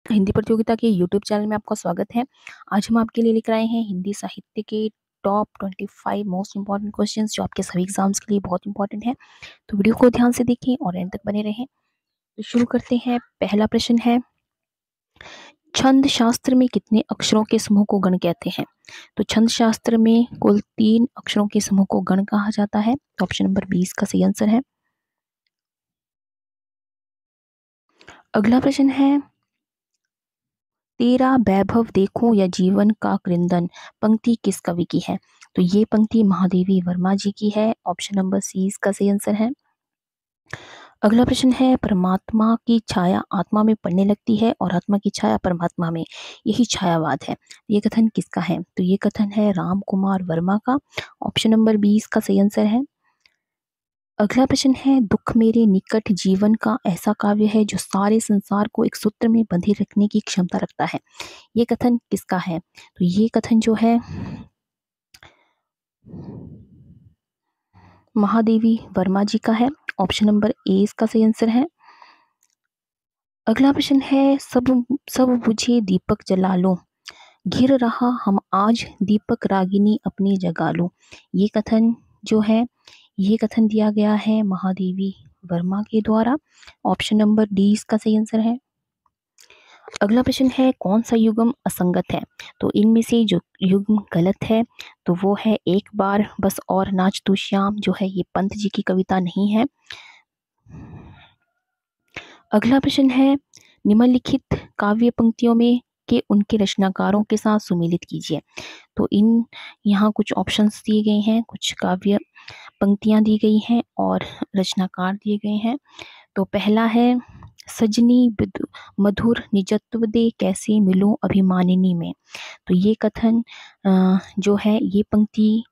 हिंदी प्रतियोगिता के YouTube channel में आपका स्वागत है। आज हम आपके लिए लेकर आए हैं हिंदी साहित्य के टॉप 25 मोस्ट इंपॉर्टेंट क्वेश्चंस जो आपके सभी एग्जाम्स के लिए बहुत इंपॉर्टेंट है। तो वीडियो को ध्यान से देखें और एंड तक बने रहें। तो शुरू करते हैं। पहला प्रश्न है, छंद शास्त्र में कितने अक्षरों के समूह को गण कहते हैं? तो छंद शास्त्र में कुल 3 अक्षरों के समूह को गण कहा जाता है। तो ऑप्शन नंबर 20 का सही आंसर है। अगला प्रश्न है, तेरा वैभव देखो या जीवन का क्रंदन पंक्ति किस कवि की है? तो ये पंक्ति महादेवी वर्मा जी की है। ऑप्शन नंबर सी इसका सही आंसर है। अगला प्रश्न है, परमात्मा की छाया आत्मा में पड़ने लगती है और आत्मा की छाया परमात्मा में, यही छायावाद है। ये कथन किसका है? तो ये कथन है राम कुमार वर्मा का। ऑप्शन नंबर 20 का सही आंसर है। अगला प्रश्न है, दुख मेरे निकट जीवन का ऐसा काव्य है जो सारे संसार को एक सूत्र में बंधे रखने की क्षमता रखता है। ये कथन किसका है? तो ये कथन जो है महादेवी वर्मा जी का है। ऑप्शन नंबर ए इसका सही आंसर है। अगला प्रश्न है, सब सब बुझे दीपक जला लो, घिर रहा हम आज दीपक रागिनी अपनी जगा लो। ये कथन जो है, ये कथन दिया गया है महादेवी वर्मा के द्वारा। ऑप्शन नंबर डी इसका सही आंसर है। अगला प्रश्न है, कौन सा युग्म असंगत है? तो इनमें से जो युग्म गलत है तो वो है एक बार बस और नाच तू श्याम, जो है ये पंत जी की कविता नहीं है। अगला प्रश्न है, निम्नलिखित काव्य पंक्तियों में के उनके रचनाकारों के साथ सुमेलित कीजिए। तो इन यहाँ कुछ ऑप्शंस दिए गए हैं, कुछ काव्य पंक्तियां दी गई हैं और रचनाकार दिए गए हैं। तो पहला है, सजनी मधुर निजत्व दे कैसे मिलूं अभिमानिनी में। तो ये कथन जो है, ये पंक्ति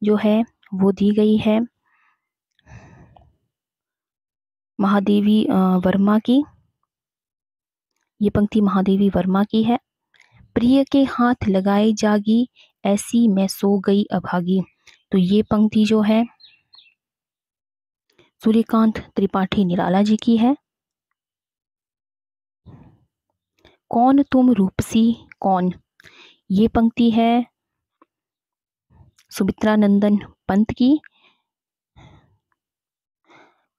जो है वो दी गई है महादेवी वर्मा की। ये पंक्ति महादेवी वर्मा की है। प्रिय के हाथ लगाए जागी ऐसी मैं सो गई अभागी। तो ये पंक्ति जो है सूर्यकांत त्रिपाठी निराला जी की है। कौन तुम रूपसी कौन, ये पंक्ति है सुमित्रा नंदन पंत की।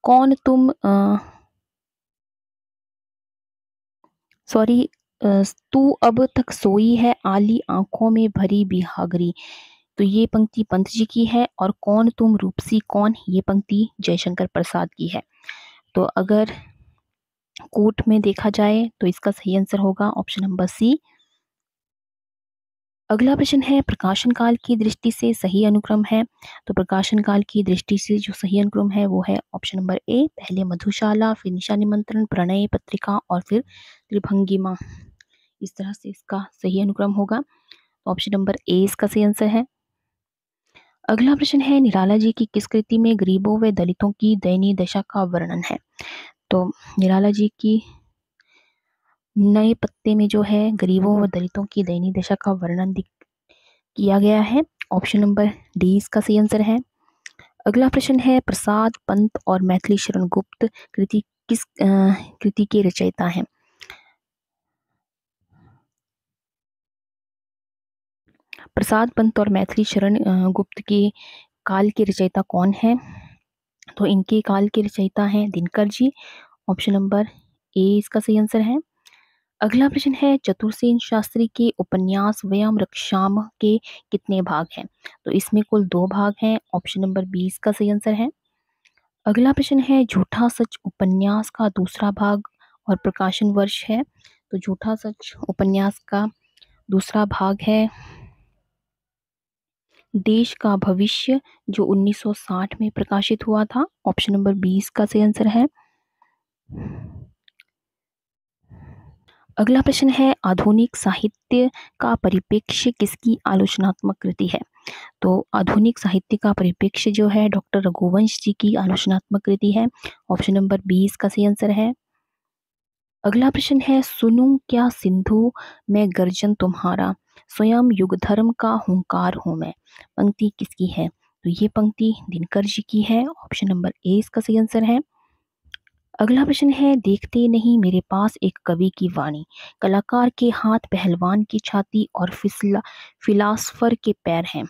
कौन तुम सॉरी तू अब तक सोई है आली आंखों में भरी बिहागरी। तो ये पंक्ति पंत जी की है। और कौन तुम रूपसी कौन, ये पंक्ति जयशंकर प्रसाद की है। तो अगर कोट में देखा जाए तो इसका सही आंसर होगा ऑप्शन नंबर सी। अगला प्रश्न है, प्रकाशन काल की दृष्टि से सही अनुक्रम है? तो प्रकाशन काल की दृष्टि से जो सही अनुक्रम है वो है ऑप्शन नंबर ए, पहले मधुशाला, फिर निशा निमंत्रण, प्रणय पत्रिका और फिर त्रिभंगिमा। इस तरह से इसका सही अनुक्रम होगा। ऑप्शन नंबर ए इसका सही आंसर है। अगला प्रश्न है, निराला जी की किस कृति में गरीबों व दलितों की दयनीय दशा का वर्णन है? तो निराला जी की नए पत्ते में जो है गरीबों व दलितों की दयनीय दशा का वर्णन किया गया है। ऑप्शन नंबर डी इसका सही आंसर है। अगला प्रश्न है, प्रसाद पंत और मैथिली शरण गुप्त कृति किस कृति के रचयिता हैं? प्रसाद पंत और मैथिली शरण गुप्त के काल के रचयिता कौन है? तो इनके काल के रचयिता हैं Dinkar ji. Option number A इसका सही आंसर है। अगला प्रश्न है, चतुर्सेन शास्त्री के उपन्यास वयम रक्षाम के कितने भाग हैं? तो इसमें कुल 2 भाग हैं। ऑप्शन नंबर 20 का सही आंसर है। अगला प्रश्न है, झूठा सच उपन्यास का दूसरा भाग और प्रकाशन वर्ष है? तो झूठा सच उपन्यास का दूसरा भाग है देश का भविष्य, जो 1960 में प्रकाशित हुआ था। ऑप्शन नंबर 20 का सही आंसर है। अगला प्रश्न है, आधुनिक साहित्य का परिप्रेक्ष्य किसकी आलोचनात्मक कृति है? तो आधुनिक साहित्य का परिप्रेक्ष्य जो है डॉक्टर रघुवंश जी की आलोचनात्मक कृति है। ऑप्शन नंबर 20 का सही आंसर है। अगला प्रश्न है, सुनूं क्या सिंधु में गर्जन तुम्हारा, स्वयं युग धर्म का हुंकार हूं मैं। पंक्ति किसकी है? तो ये पंक्ति दिनकर जी की है। ऑप्शन नंबर ए इसका सही आंसर है। अगला प्रश्न है, देखते नहीं मेरे पास एक कवि की वाणी, कलाकार के हाथ पहलवान की छाती और फिलासफर के पैर हैं।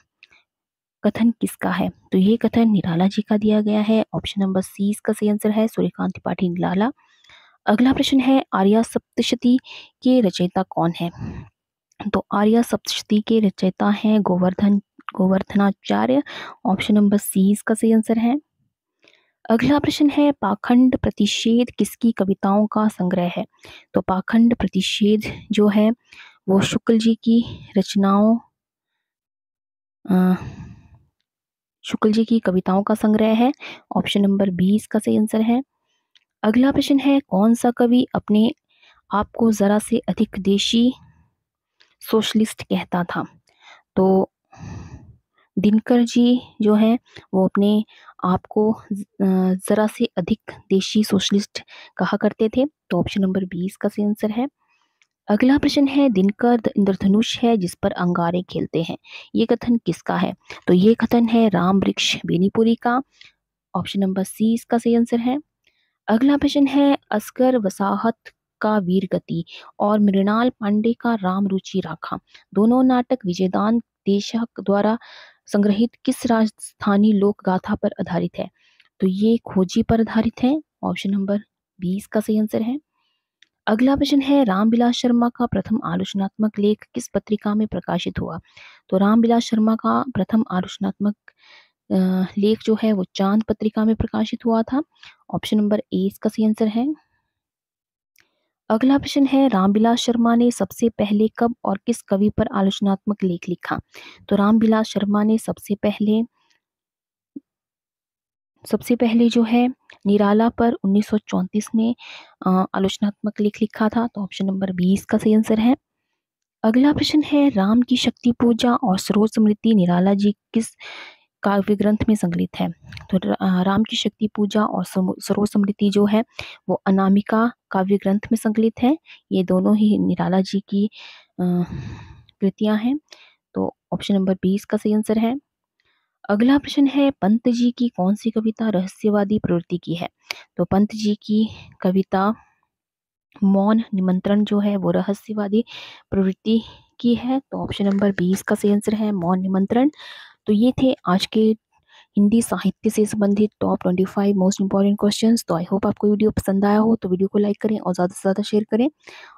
कथन किसका है? तो ये कथन निराला जी का दिया गया है। ऑप्शन नंबर सी इसका सही आंसर है, सूर्यकांत त्रिपाठी निराला। अगला प्रश्न है, आर्या सप्तशती के रचयिता कौन है? तो आर्या सप्तशती के रचयिता हैं गोवर्धनाचार्य। ऑप्शन नंबर सी इसका सही आंसर है। अगला प्रश्न है, पाखंड प्रतिषेध किसकी कविताओं का संग्रह है? तो पाखंड प्रतिषेध जो है वो शुक्ल जी की रचनाओं शुक्ल जी की कविताओं का संग्रह है। ऑप्शन नंबर बी इसका सही आंसर है। अगला प्रश्न है, कौन सा कवि अपने आप को जरा से अधिक देशी सोशलिस्ट कहता था? तो दिनकर जी जो है वो अपने आप को जरा से अधिक देशी सोशलिस्ट कहा करते थे। तो ऑप्शन नंबर 20 का सही आंसर है। अगला प्रश्न है, दिनकर इंद्रधनुष है जिस पर अंगारे खेलते हैं, ये कथन किसका है? तो ये कथन है राम वृक्ष बेनीपुरी का। ऑप्शन नंबर सी इसका सही आंसर है। अगला प्रश्न है, असगर वसाहत का वीर गति और मृणाल पांडे का राम रुचि राखा दोनों नाटक विजयदान देशक द्वारा संग्रहित किस राजस्थानी लोक गाथा पर आधारित है? तो ये खोजी पर आधारित है। ऑप्शन नंबर 20 का सही आंसर है। अगला प्रश्न है, रामविलास शर्मा का प्रथम आलोचनात्मक लेख किस पत्रिका में प्रकाशित हुआ? तो रामविलास शर्मा का प्रथम आलोचनात्मक लेख जो है वो चांद पत्रिका में प्रकाशित हुआ था। ऑप्शन नंबर ए इसका सही आंसर है। अगला प्रश्न है, रामविलास शर्मा ने सबसे पहले कब और किस कवि पर आलोचनात्मक लेख लिखा? तो रामविलास शर्मा ने सबसे पहले जो है निराला पर 1934 में आलोचनात्मक लेख लिखा था। तो ऑप्शन नंबर 20 का सही आंसर है। अगला प्रश्न है, राम की शक्ति पूजा और सरोज स्मृति निराला जी किस काव्य ग्रंथ में संकलित है? तो राम की शक्ति पूजा और सरोज स्मृति जो है वो अनामिका काव्य ग्रंथ में संकलित है। ये दोनों ही निराला जी की कृतियां हैं। तो ऑप्शन नंबर 20 का सही आंसर है। अगला प्रश्न है, पंत जी की कौन सी कविता रहस्यवादी प्रवृत्ति की है? तो पंत जी की कविता मौन निमंत्रण जो है वो रहस्यवादी प्रवृत्ति की है। तो ऑप्शन नंबर 20 का सही आंसर है, मौन निमंत्रण। तो ये थे आज के हिंदी साहित्य से संबंधित टॉप 25 मोस्ट इंपॉर्टेंट क्वेश्चंस। तो आई होप आपको वीडियो पसंद आया हो, तो वीडियो को लाइक करें और ज़्यादा से ज़्यादा शेयर करें।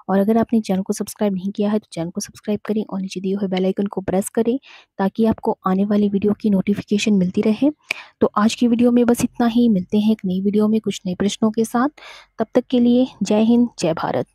और अगर आपने चैनल को सब्सक्राइब नहीं किया है तो चैनल को सब्सक्राइब करें और नीचे दिए हुए बेल आइकन को प्रेस करें ताकि आपको आने वाली वीडियो की नोटिफिकेशन मिलती रहे। तो आज की वीडियो में बस इतना ही। मिलते हैं एक नई वीडियो में कुछ नए प्रश्नों के साथ। तब तक के लिए जय हिंद, जय भारत।